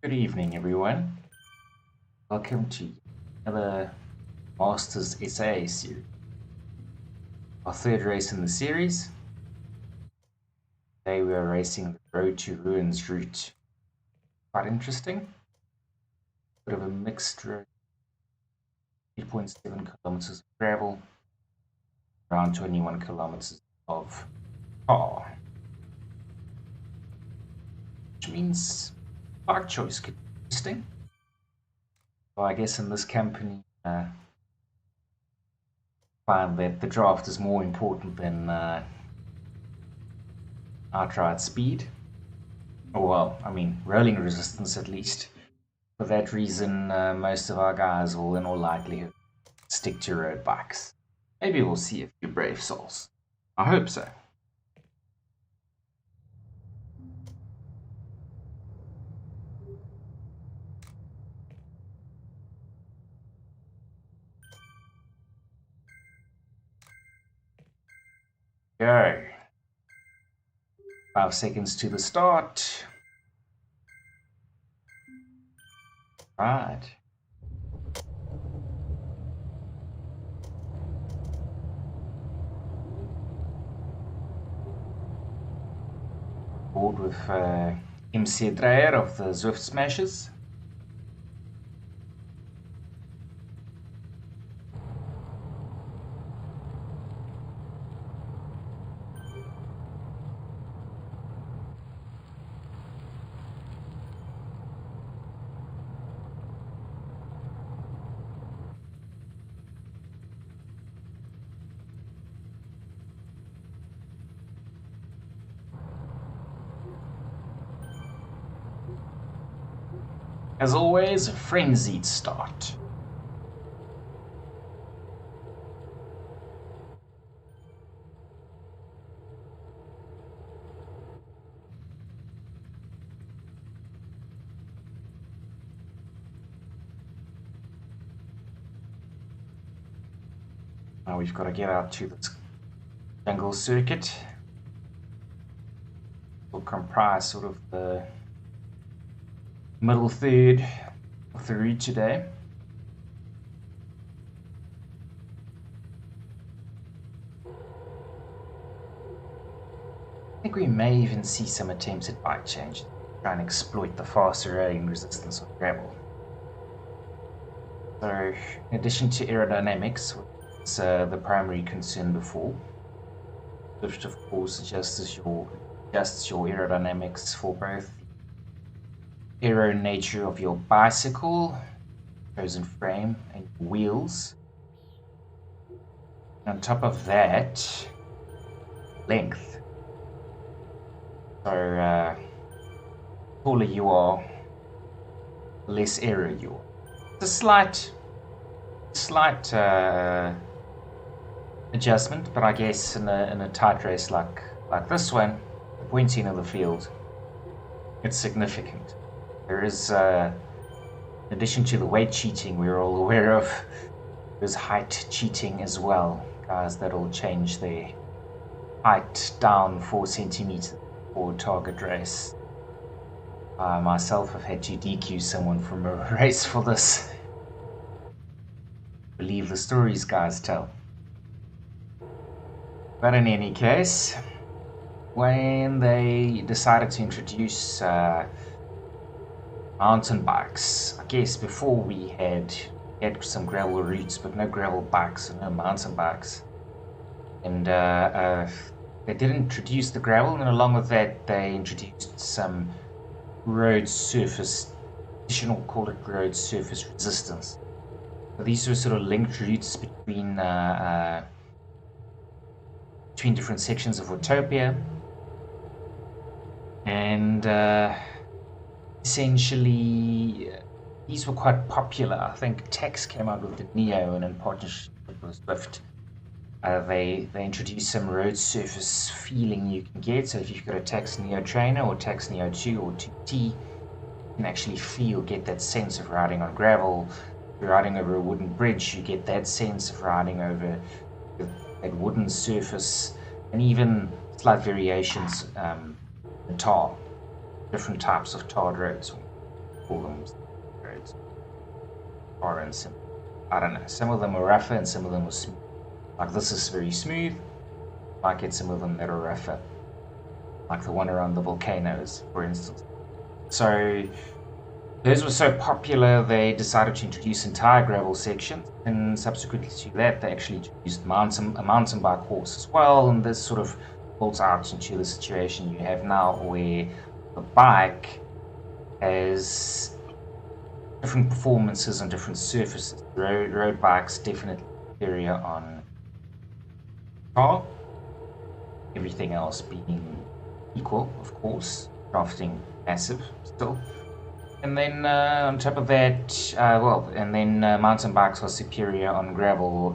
Good evening, everyone. Welcome to another Masters SA series. Our third race in the series. Today we are racing the Road to Ruins route. Quite interesting. Bit of a mixed road. 8.7 kilometers of gravel, around 21 kilometers of tar. Which means bike choice could be interesting. Well, I guess in this company, find that the draft is more important than outright speed. Or, well, I mean, rolling resistance at least. For that reason, most of our guys will in all likelihood stick to road bikes. Maybe we'll see a few brave souls. I hope so. Go. 5 seconds to the start. Right. Board with MC Dreyer of the Zwift Smashers. As always, a frenzied start. Now we've got to get out to this jungle circuit. Will comprise sort of the middle third of the route today. I think we may even see some attempts at bike change, try and exploit the faster rolling resistance of gravel. So, in addition to aerodynamics, which is the primary concern before, Zwift of course adjusts your aerodynamics for both the aero nature of your bicycle, chosen frame, and wheels. On top of that, length. So, taller you are, less aero you are. It's a slight adjustment, but I guess in a tight race like this one, the pointy end of the field, it's significant. There is, in addition to the weight cheating we're all aware of, there's height cheating as well. Guys that'll change their height down 4 centimeters for a target race. I myself have had to DQ someone from a race for this. Believe the stories guys tell. But in any case, when they decided to introduce mountain bikes, I guess before we had some gravel routes, but no gravel bikes and no mountain bikes. And they did introduce the gravel, and along with that, they introduced some road surface, additional call it road surface resistance. So these were sort of linked routes between different sections of Autopia, and essentially these were quite popular. I think Tex came out with the Neo, and in partnership with Zwift, they introduced some road surface feeling you can get. So if you've got a Tex Neo Trainer or Tex Neo 2 or 2T, you can actually get that sense of riding on gravel. If you're riding over a wooden bridge, you get that sense of riding over that wooden surface, and even slight variations in tar, different types of tarred roads. call them roads. Or in some, I don't know. Some of them are rougher and some of them are smooth. Like this is very smooth. Might get some of them that are rougher, like the one around the volcanoes, for instance. So those were so popular, they decided to introduce entire gravel sections, and subsequently to that, they actually introduced a mountain bike course as well. And this sort of built out into the situation you have now, where the bike has different performances on different surfaces. Road bikes definitely superior on car. Everything else being equal, of course. Drafting massive still. And then on top of that, mountain bikes are superior on gravel,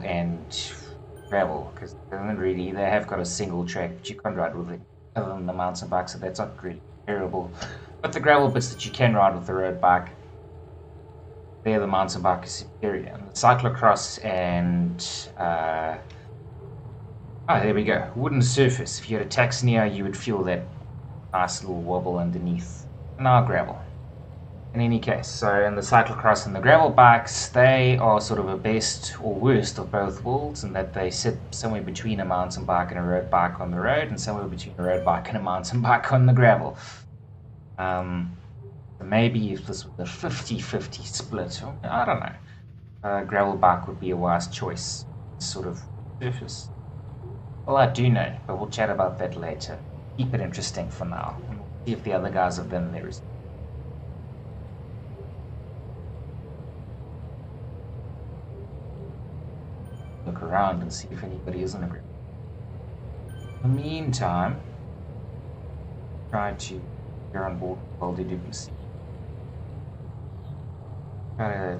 because they have got a single track, but you can't ride with it other than the mountain bike, so that's not really terrible. But the gravel bits that you can ride with the road bike, there the mountain bike is superior. And the cyclocross and there we go, wooden surface. If you had a Taxonia, you would feel that nice little wobble underneath. Now gravel. In any case, so in the cyclocross and the gravel bikes, they are sort of a best or worst of both worlds, in that they sit somewhere between a mountain bike and a road bike on the road, and somewhere between a road bike and a mountain bike on the gravel. Maybe if this was a 50-50 split, or, I don't know, a gravel bike would be a wise choice, sort of surface. Well, I do know, but we'll chat about that later. Keep it interesting for now, and we'll see if the other guys have done theirs. Look around and see if anybody is in a group. In the meantime, try to get on board with Baldy Duplessis. Try to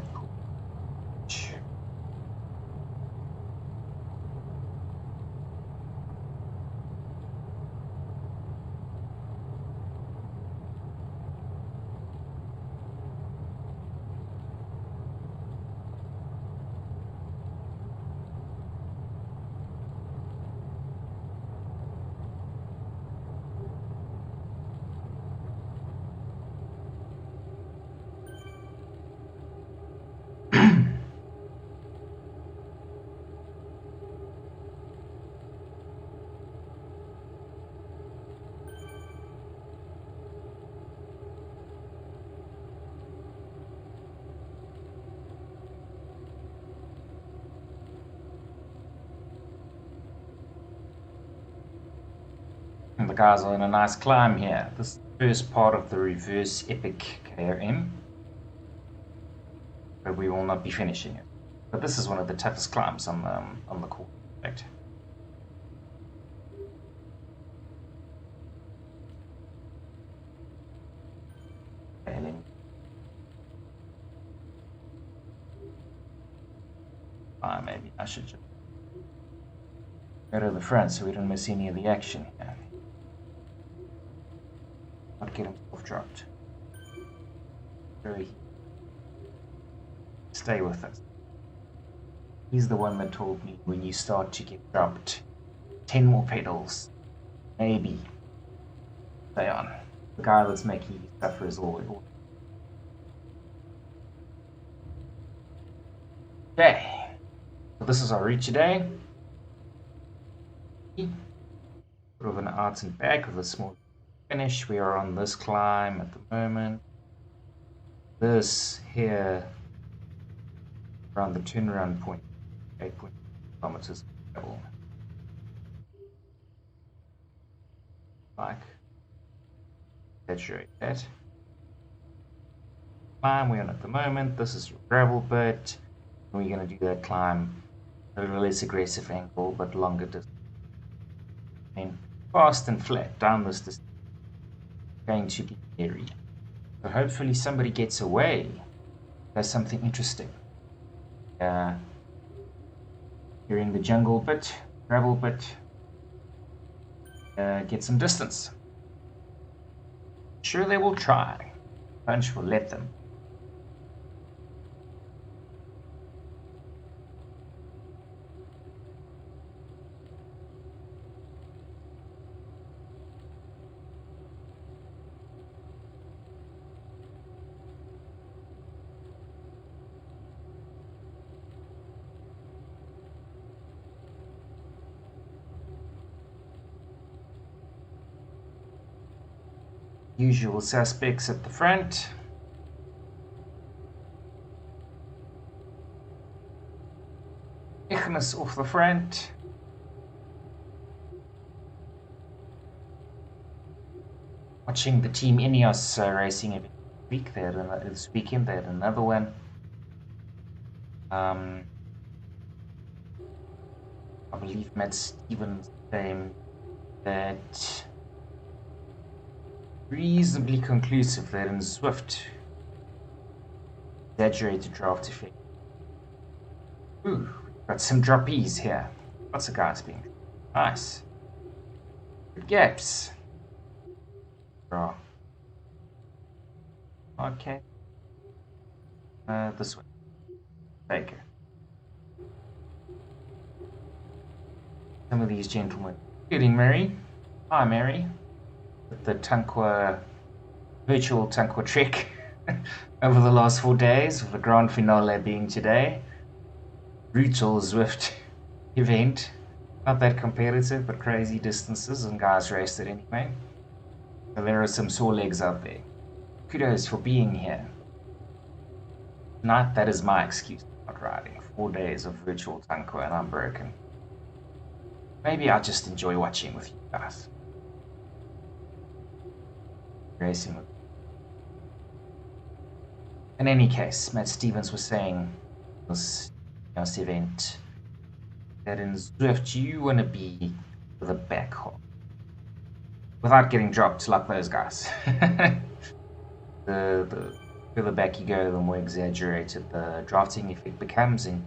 the guys are in a nice climb here. This is the first part of the reverse epic KRM, but we will not be finishing it. But this is one of the toughest climbs on the course, in fact. Maybe I should just go to the front so we don't miss any of the action here. Not get himself dropped. Stay with us. He's the one that told me when you start to get dropped, 10 more pedals, maybe. Stay on. The guy that's making you suffer is always. Okay. So this is our route today. Sort of an arts and back with a small finish. We are on this climb at the moment. This here around the turnaround point, 8.2 kilometers level. Like, saturate that. Climb we're on at the moment. This is your gravel bit. We're going to do that climb at a less aggressive angle, but longer distance. And fast and flat down this distance. Going to be airy. So hopefully somebody gets away. Does something interesting. You're in the jungle bit, gravel bit. Get some distance. Sure, they will try. Punch will let them. Usual suspects at the front. Ignis off the front. Watching the Team Ineos racing every week there, this weekend they had another one. I believe Matt Stevens claimed that reasonably conclusive that in Zwift exaggerated draft effect. Ooh, got some droppies here. Lots of guys being nice. Good gaps. Draw. Okay. This way. Baker. Some of these gentlemen, including Mary. Hi, Mary. With the virtual Tankwa trek over the last 4 days, with the grand finale being today. Brutal Zwift event. Not that competitive, but crazy distances, and guys raced it anyway. So there are some sore legs out there. Kudos for being here. Tonight, that is my excuse for not riding. 4 days of virtual Tankwa and I'm broken. Maybe I just enjoy watching with you guys. Racing with. In any case, Matt Stevens was saying this event that in Zwift you want to be with a back hop without getting dropped like those guys. the further back you go, the more exaggerated the drafting effect becomes, and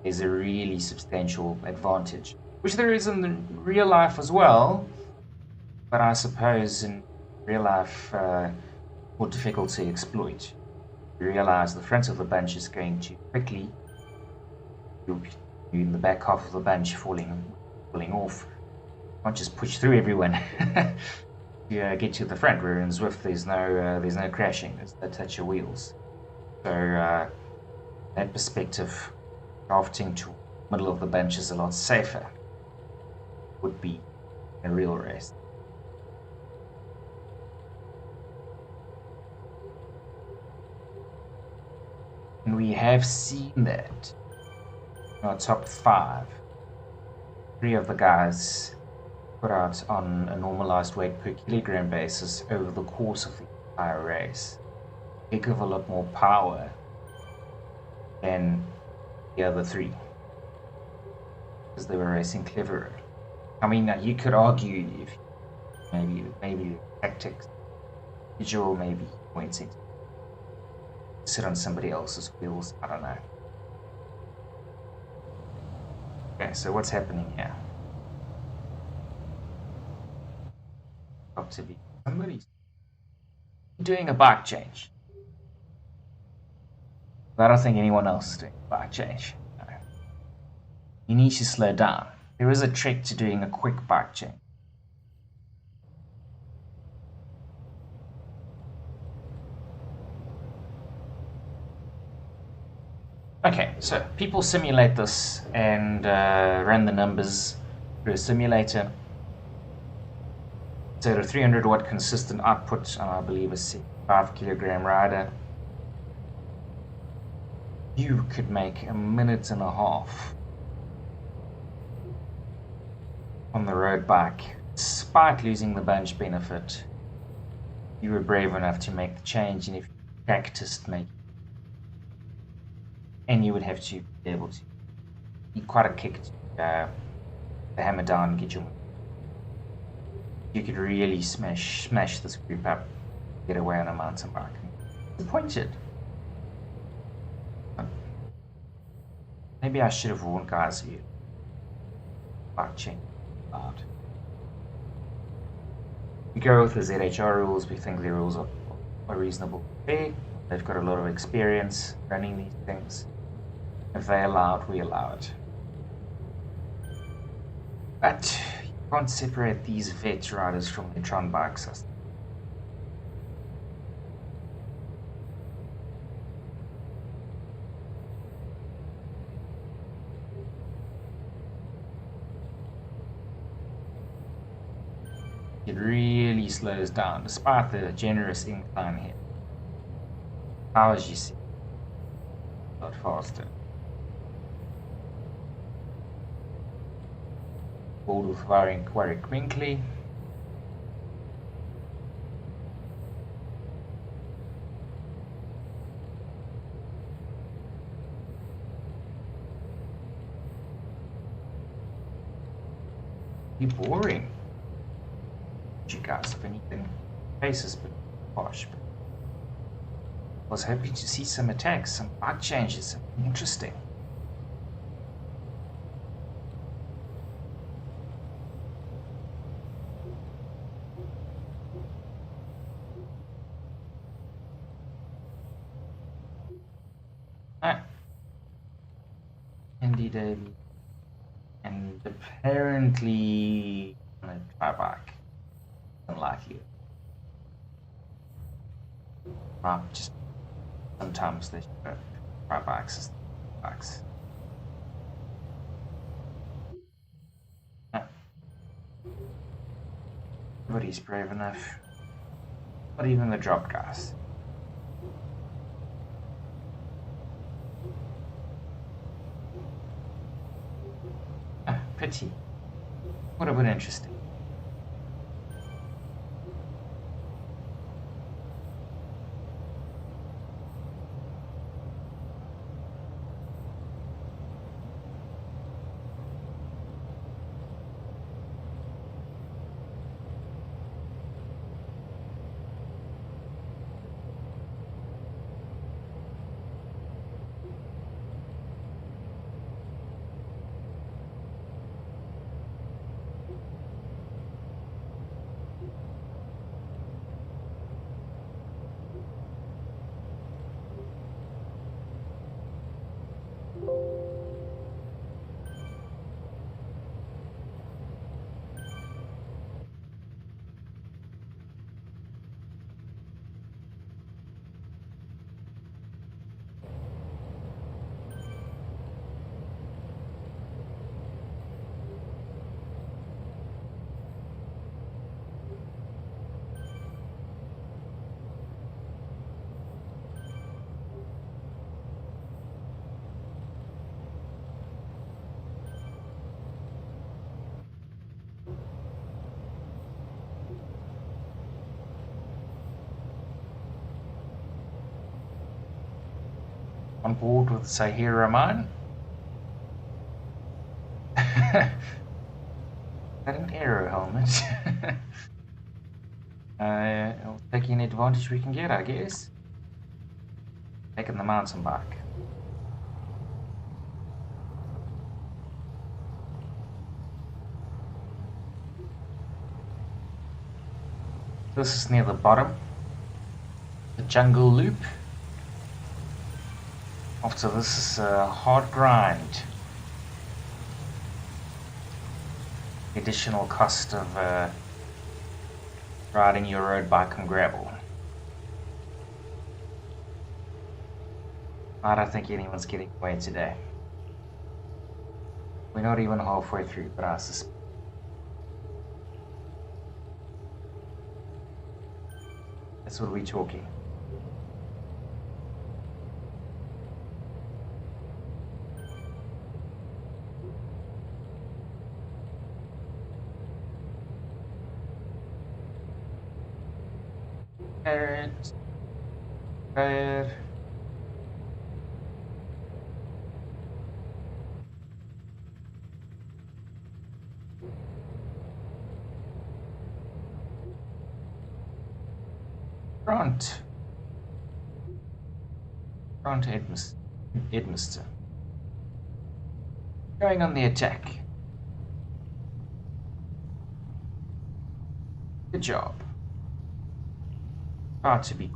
there's a really substantial advantage, which there is in real life as well, but I suppose in real life more difficult to exploit. You realize the front of the bunch is going too quickly. You're in the back half of the bunch falling off. You can't just push through everyone. You get to the front, where in Zwift there's no crashing, there's no touch your wheels. So that perspective, drafting to the middle of the bunch is a lot safer. Would be a real race. And we have seen that in our top 5. 3 of the guys put out on a normalized weight per kilogram basis over the course of the entire race. They give a lot more power than the other 3 because they were racing cleverer. I mean, you could argue if maybe tactics, visual, maybe pointing. Sit on somebody else's wheels, I don't know. Okay, so what's happening here? Got to be somebody doing a bike change. I don't think anyone else is doing a bike change. No. You need to slow down. There is a trick to doing a quick bike change. Okay, so people simulate this and run the numbers through a simulator. So the 300 watt consistent output on, I believe, a 5 kilogram rider, you could make 1.5 minutes on the road bike, despite losing the bunch benefit. You were brave enough to make the change, and if you practiced making, and you would have to be able to be quite a kick to hammer down and get your. You could really smash this group up, get away on a mountain bike. Disappointed. Maybe I should have warned guys you bike change out. We go with the ZHR rules. We think the rules are reasonable. They've got a lot of experience running these things. If they allow it, we allow it. But you can't separate these vet riders from the Tron bike system. It really slows down despite the generous incline here. How as you see, a lot faster. Board with Warwick Winkley. Be boring. You guys, if anything, faces but posh. But I was hoping to see some attacks, some bug changes, something interesting. Ah. Indeed, and apparently on a try-back. Unlikely. Well, just sometimes they should try-backs as backs. Nobody's brave enough. Not even the drop guys. Pity. Would have been interesting. On board with Sahir Rahman. An aero helmet. Taking advantage we can get, I guess. Taking the mountain bike. This is near the bottom. The jungle loop. After this is a hard grind. Additional cost of riding your road bike on gravel. I don't think anyone's getting away today. We're not even halfway through, but I suspect. That's what we're talking. Carrot. Fire. Grant Edmiston. Going on the attack. Good job. Hard to be.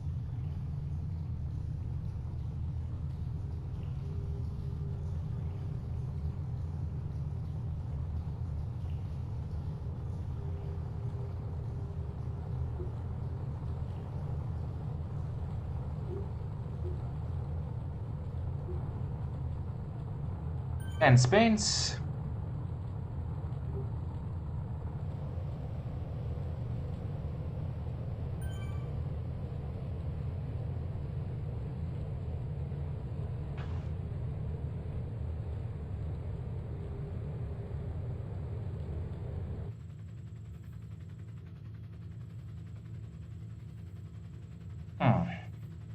And Spence.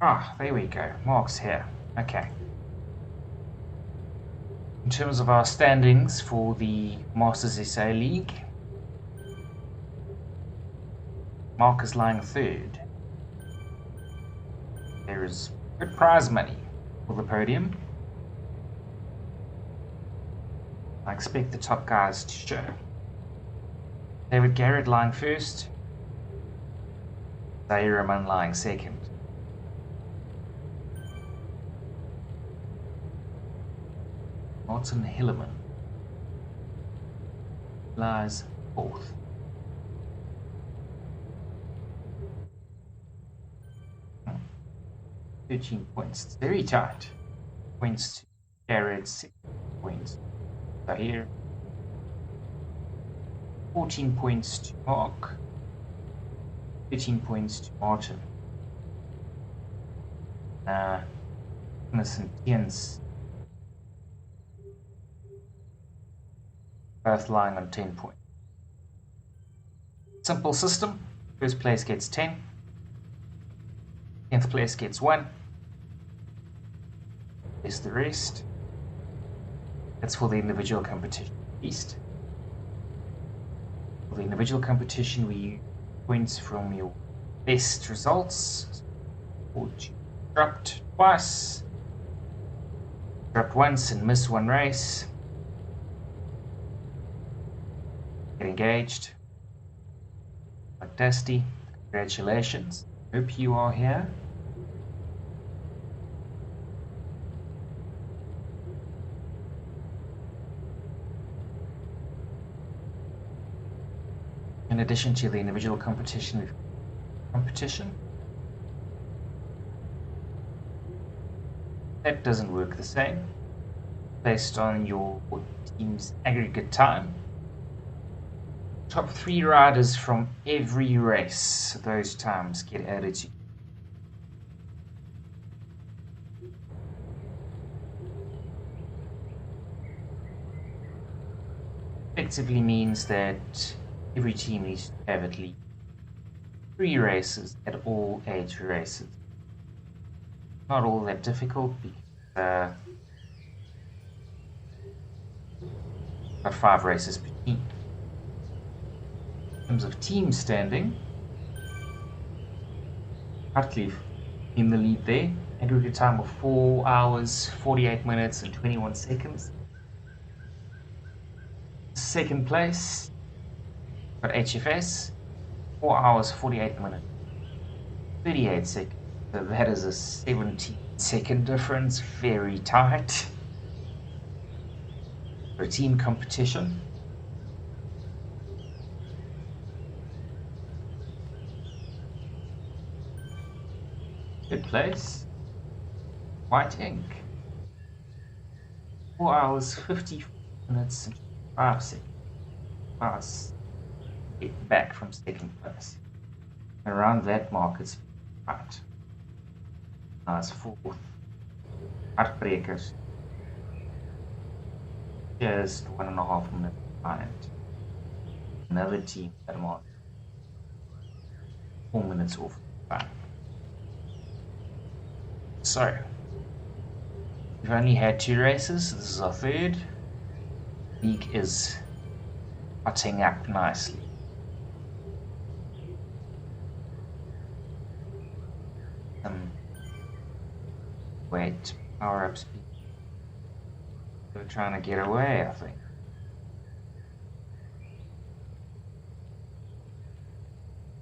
Ah, there we go. Mark's here. Okay. In terms of our standings for the Masters SA League, Mark is lying third. There is good prize money for the podium. I expect the top guys to show. David Garrett lying first. Zaire Rahman lying second. Martin Hillerman lies fourth. Hmm. 13 points. It's very tight. Points to Garrett, 6 points. Zaire. 14 points to Mark. 13 points to Martin. Innocent Jens. Both lying on 10 points. Simple system. First place gets 10. 10th place gets 1. There's the rest. That's for the individual competition. East. For the individual competition, we use points from your best results. Or dropped twice. Dropped once and missed one race. Get engaged. Like Dusty, congratulations. Hope you are here. In addition to the individual competition, that doesn't work the same. Based on your team's aggregate time. Top 3 riders from every race, those times get added to. Effectively means that every team needs to have at least 3 races at all age races. Not all that difficult because got 5 races per team. In terms of team standing, Hartlief in the lead there, aggregate time of 4 hours, 48 minutes and 21 seconds. Second place, got HFS, 4 hours, 48 minutes, 38 seconds. So that is a 17-second difference, very tight. For a team competition. Good place. White ink. 4 hours, 50 minutes and 5 seconds. Pass it back from second place. Around that mark it's right. Now it's fourth. Heartbreakers. Just 1.5 minutes behind. Another team that mark 4 minutes off the time. So, we've only had 2 races. This is our third. League is cutting up nicely. Wait, power up speed. They're trying to get away, I think.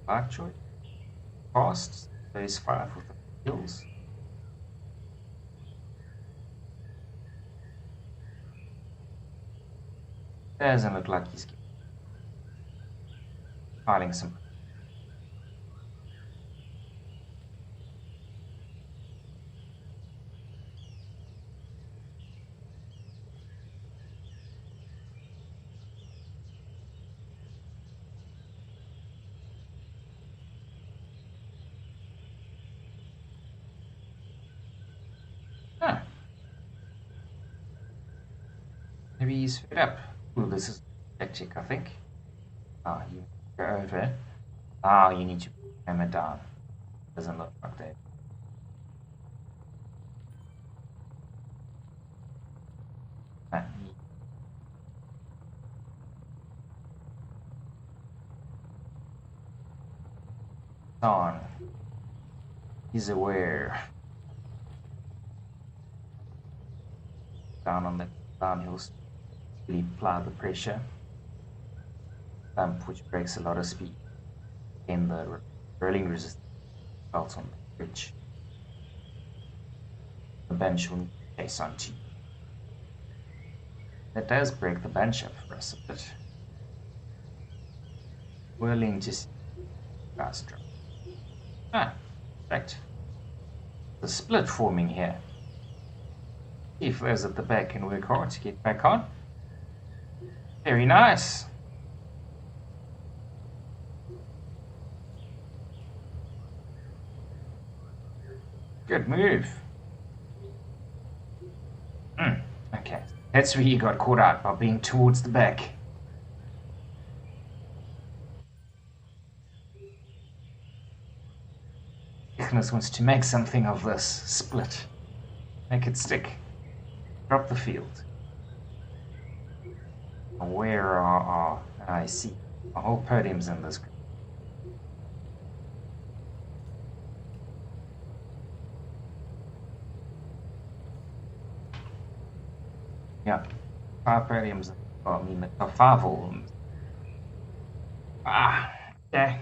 Bike choice. Fast. Phase 5 with the wheels. Doesn't look like he's filing some. Huh. Maybe he's fed up. Ooh, this is a check, I think. Ah, you go over. Ah, you need to hammer down. Doesn't look like that. on. He's aware. Down on the downhill, really apply the pressure. Bump which breaks a lot of speed. And the rolling resistance felt on the bridge. The bench will chase on T. That does break the bench up for us a bit. Whirling just fast drop. Right. The split forming here. If those at the back can work hard to get back on. Very nice. Good move. Okay, that's where you got caught out, by being towards the back. Ignis wants to make something of this split. Make it stick. Drop the field. Where are I see the whole podium's in this group. Yeah, 5 podiums. Well, I mean, the 5 albums. Okay.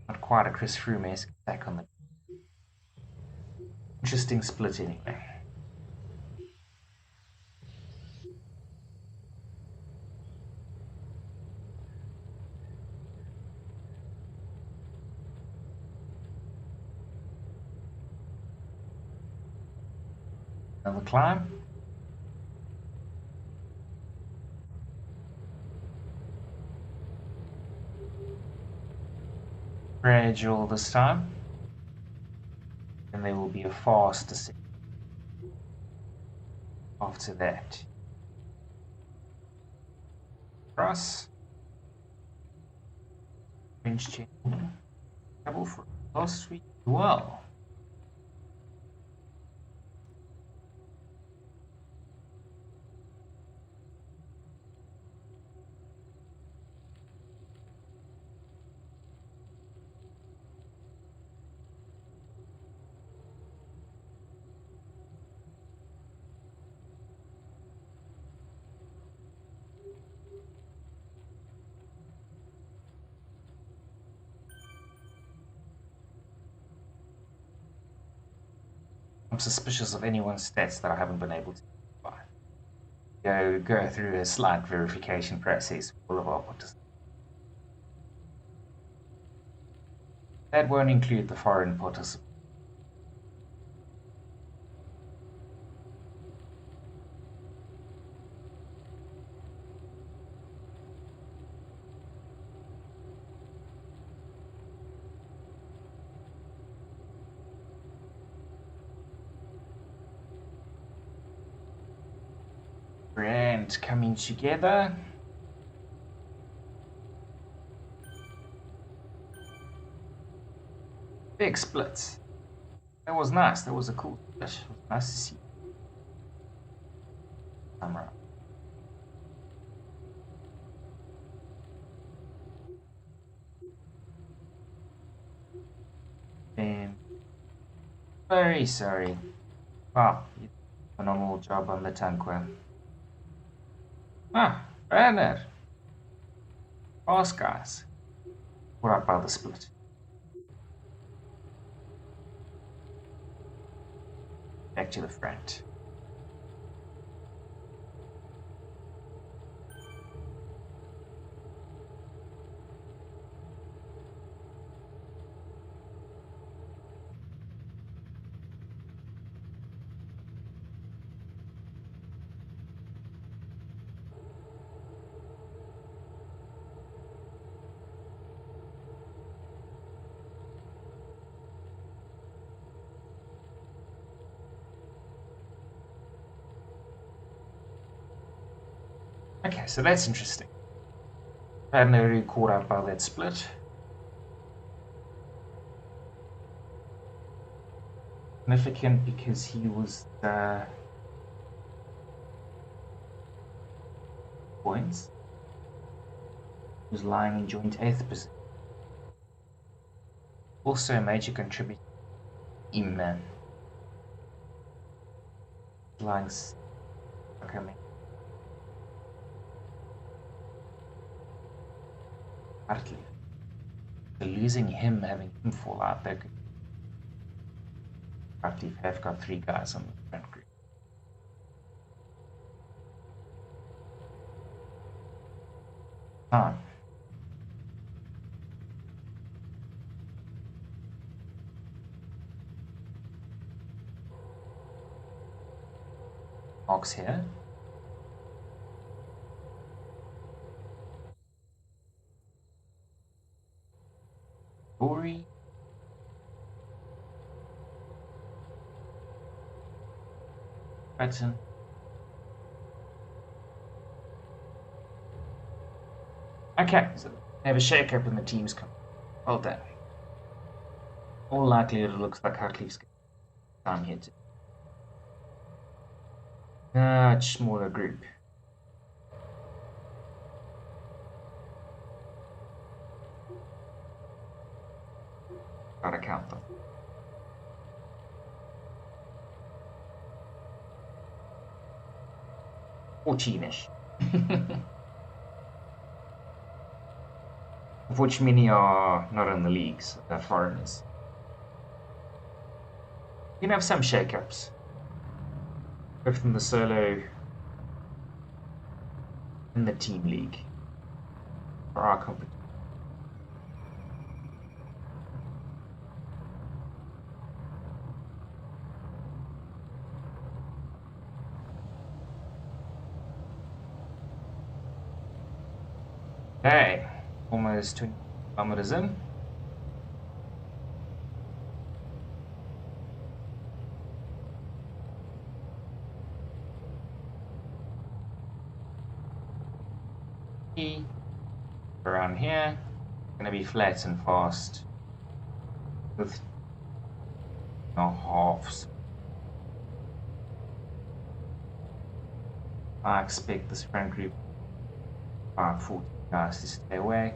Not quite a Chris Froome-esque back on the. Interesting split anyway. Another climb. Gradual this time. And there will be a fast descent after that. Cross. Bench chain. Double for last week as well. I'm suspicious of anyone's stats that I haven't been able to buy. Go through a slight verification process for all of our participants. That won't include the foreign participants. And coming together. Big splits. That was nice. That was a cool split. It was nice to see. Camera. And very sorry. Wow, you did a phenomenal job on the Tanquil. Bernard. Fast guys. What about the split? Back to the front. Okay, so that's interesting. I hadn't really caught up by that split. significant because he was points. He was lying in joint 8th position. Also a major contributor in lying. Okay, hardly. So losing him, having him fall out, they could hardly have got 3 guys on the front group. Time. Marks here. Rory. Patton. Okay, so they have a shake-up in the teams come. Well done. All likelihood it looks like Hartleef's time here too. Much smaller group. Gotta count them. Or teamish. Of which many are not in the leagues, they're foreigners. You can have some shake-ups. Both in the solo and the team league for our competition. Okay, almost 20 kilometers in. Around here, gonna be flat and fast with no halves. I expect this front group about 40 guys to stay away.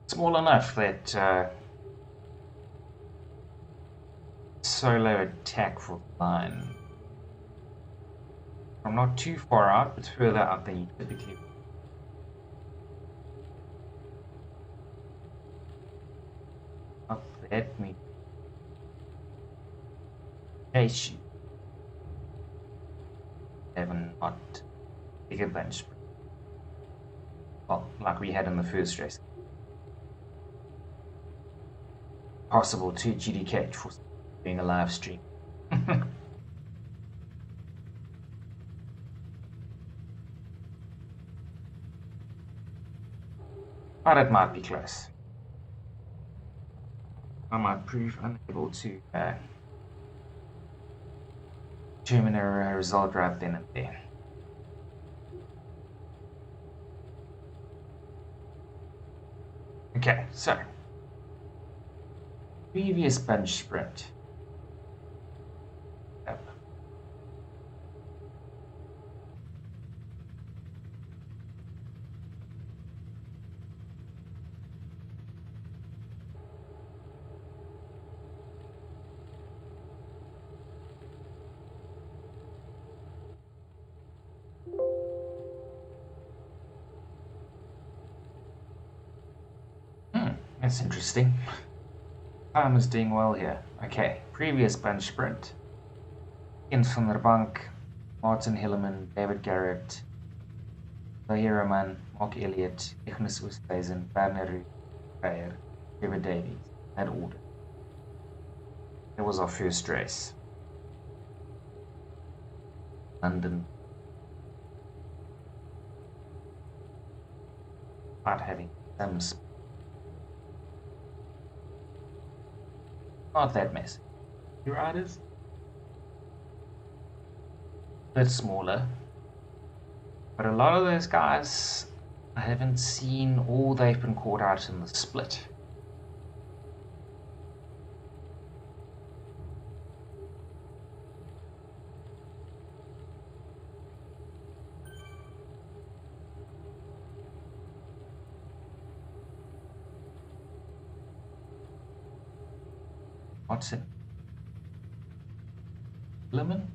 Small enough that solo attack for the line. I'm not too far out, but further out than you typically. Up that me. Chase you. Haven't not bigger bench. Well, like we had in the first race. Possible to GDK for doing a live stream. But it might be close. I might prove unable to determine a result right then and there. Okay, so previous bench sprint. Yep. That's interesting. Time is doing well here. Okay, previous bench sprint. Ian van der Bank, Martin Hilleman, David Garrett, Lahiraman, Mark Elliott, Ignis Oosthuizen, Werner Ruyer, Trevor Davies. That order. That was our first race. London. Not having some Not that messy. Your riders? A bit smaller. But a lot of those guys, I haven't seen, or they've been caught out in the split. What's it? Lemon?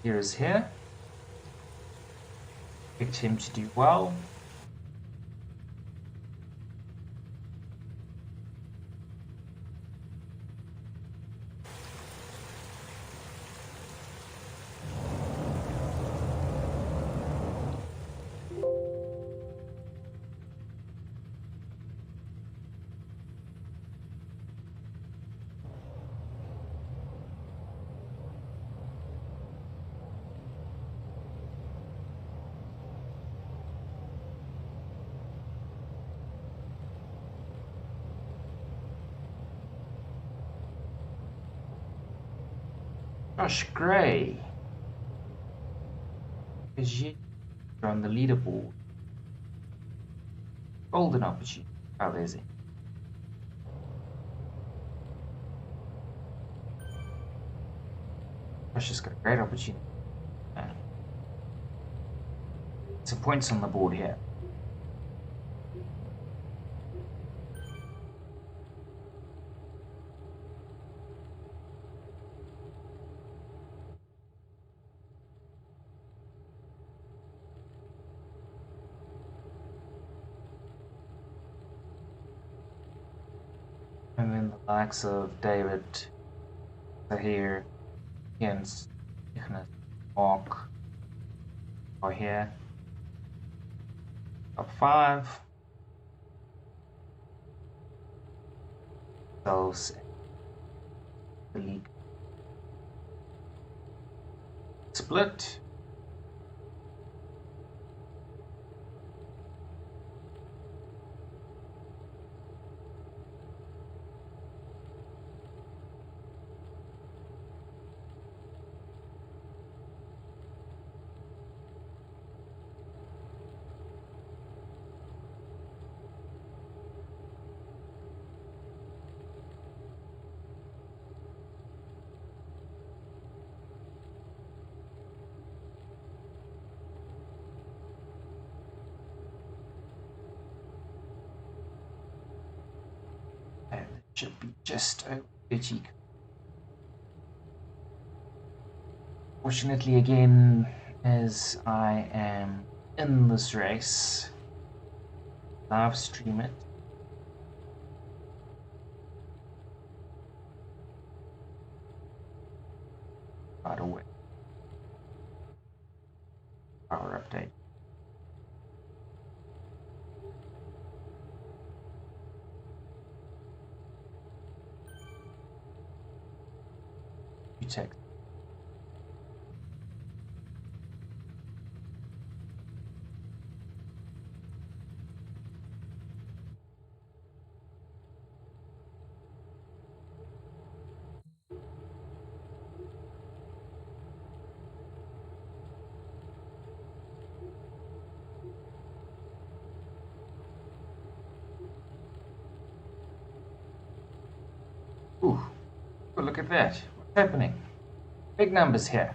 Here is here. Expect him to do well. Josh Gray is yet on the leaderboard. Golden opportunity. Oh, there's it. Josh has got a great opportunity. Some points on the board here. And then the likes of David, Zahir, Jens, Ignis, Mark are here. Top 5. Those the league split. Should be just over 30. Fortunately, again, as I am in this race, live stream it. By the way, power update. Check. Ooh, well, look at that. What's happening? Big numbers here.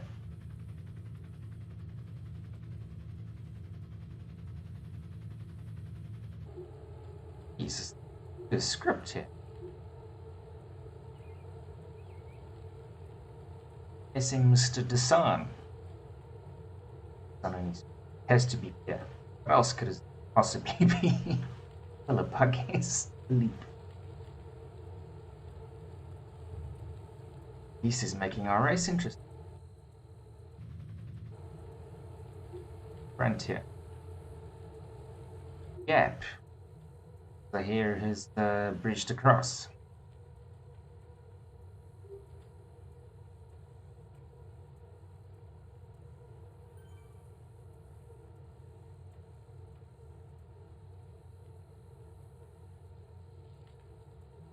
Jesus, the script here. Missing Mr. Desan. Has to be here. What else could it possibly be? Philip Huggies. Leap. This is making our race interesting. Frontier. Gap. So here is the bridge to cross.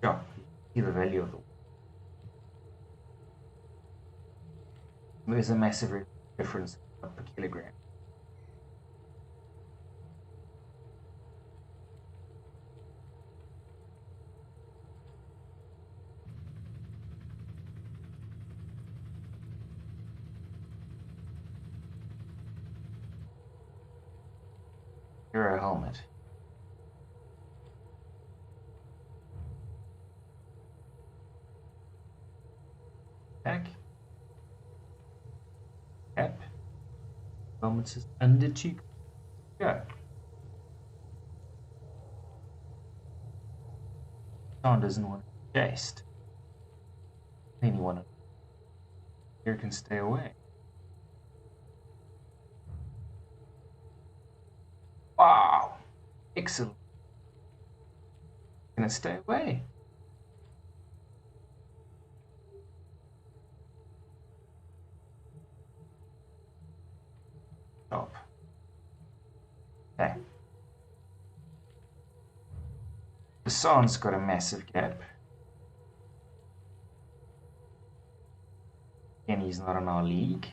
Yeah, you see the value of the. There's a massive difference per kilogram. Hero helmet. Back. Cap. Helmet is under 2. Go. Someone doesn't want to be chased. Anyone here can stay away. Wow. Excellent. Gonna stay away. Stop. Okay. Hassan's got a massive gap. Again, he's not in our league.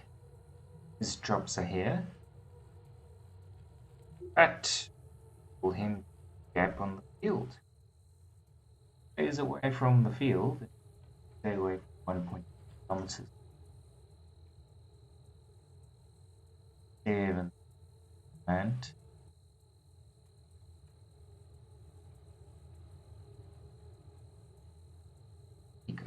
His drops are here. But pull him gap on the field. Stays away from the field. Stay away from 1.2 kilometers. 7 and go.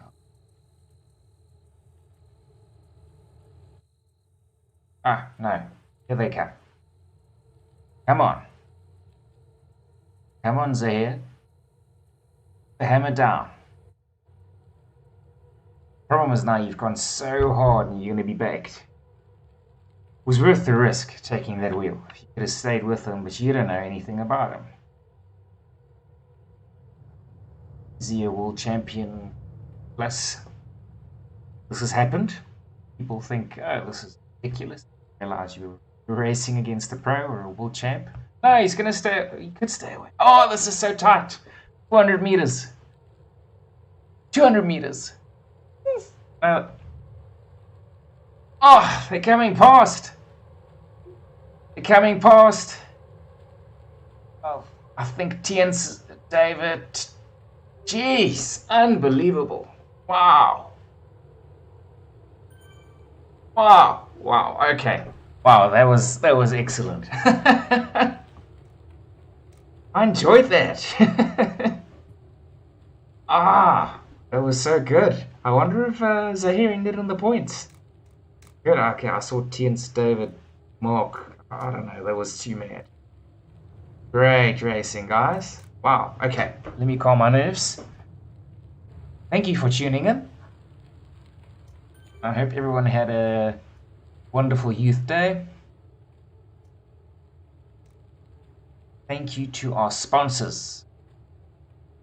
Ah, no. Here they come. Come on. Come on, Zahir. Hammer down. Problem is now you've gone so hard and you're going to be baked. It was worth the risk taking that wheel. You could have stayed with him, but you don't know anything about him. Is he a world champion plus? This has happened. People think, oh, this is ridiculous. Realize you're racing against a pro or a world champ. No, he's going to stay. He could stay away. Oh, this is so tight. 400 meters. 200 meters. Oh, they're coming past. They're coming past. Oh, I think Tien's David. Jeez, unbelievable. Wow. Wow. Wow. Okay. Wow, that was excellent. I enjoyed that. That was so good. I wonder if Zahir ended on the points. Good. Okay, I saw Tien's David Mark. I don't know. That was too mad. Great racing, guys. Wow. Okay, let me calm my nerves. Thank you for tuning in. I hope everyone had a wonderful Youth Day. Thank you to our sponsors.